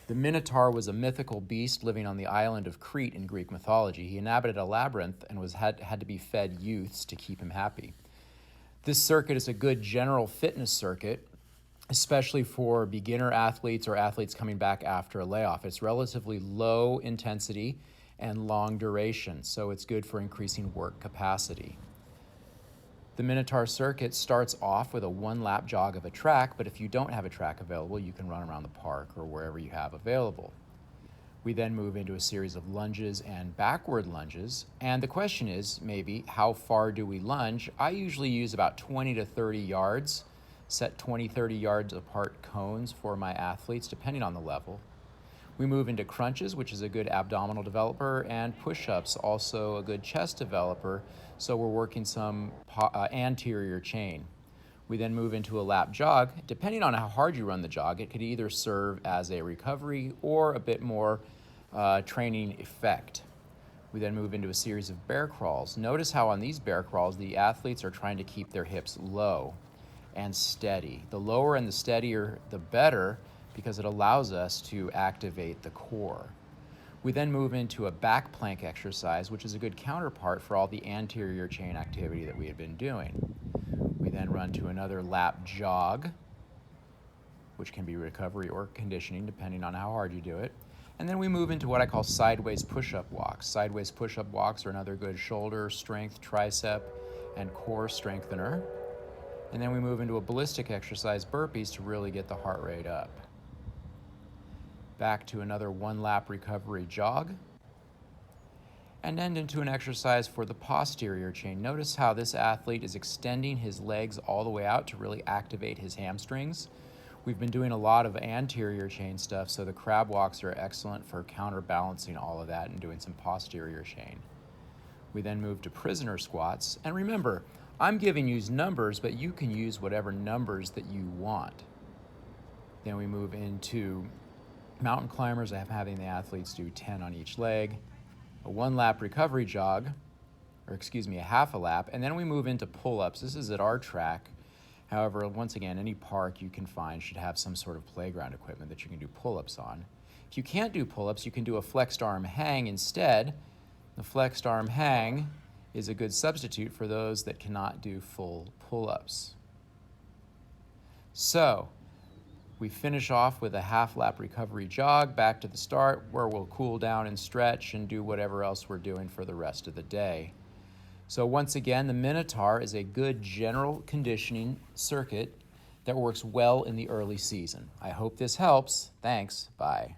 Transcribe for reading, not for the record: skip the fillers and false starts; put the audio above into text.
The Minotaur was a mythical beast living on the island of Crete in Greek mythology. He inhabited a labyrinth and had to be fed youths to keep him happy. This circuit is a good general fitness circuit, especially for beginner athletes or athletes coming back after a layoff. It's relatively low intensity and long duration, so it's good for increasing work capacity. The Minotaur Circuit starts off with a one-lap jog of a track, but if you don't have a track available, you can run around the park or wherever you have available. We then move into a series of lunges and backward lunges, and the question is maybe, how far do we lunge? I usually use about 20 to 30 yards, set 20, 30 yards apart cones for my athletes, depending on the level. We move into crunches, which is a good abdominal developer, and push-ups, also a good chest developer, so we're working some anterior chain. We then move into a lap jog. Depending on how hard you run the jog, it could either serve as a recovery or a bit more training effect. We then move into a series of bear crawls. Notice how on these bear crawls, the athletes are trying to keep their hips low and steady. The lower and the steadier, the better, because it allows us to activate the core. We then move into a back plank exercise, which is a good counterpart for all the anterior chain activity that we had been doing. We then run to another lap jog, which can be recovery or conditioning, depending on how hard you do it. And then we move into what I call sideways push-up walks. Sideways push-up walks are another good shoulder strength, tricep, and core strengthener. And then we move into a ballistic exercise, burpees, to really get the heart rate up. Back to another one-lap recovery jog, and end into an exercise for the posterior chain. Notice how this athlete is extending his legs all the way out to really activate his hamstrings. We've been doing a lot of anterior chain stuff, so the crab walks are excellent for counterbalancing all of that and doing some posterior chain. We then move to prisoner squats, and remember, I'm giving you numbers, but you can use whatever numbers that you want. Then we move into mountain climbers. I'm having the athletes do 10 on each leg, a one-lap recovery jog, a half a lap, and then we move into pull-ups. This is at our track. However, once again, any park you can find should have some sort of playground equipment that you can do pull-ups on. If you can't do pull-ups, you can do a flexed arm hang instead. The flexed arm hang is a good substitute for those that cannot do full pull-ups. So, we finish off with a half-lap recovery jog back to the start, where we'll cool down and stretch and do whatever else we're doing for the rest of the day. So once again, the Minotaur is a good general conditioning circuit that works well in the early season. I hope this helps. Thanks. Bye.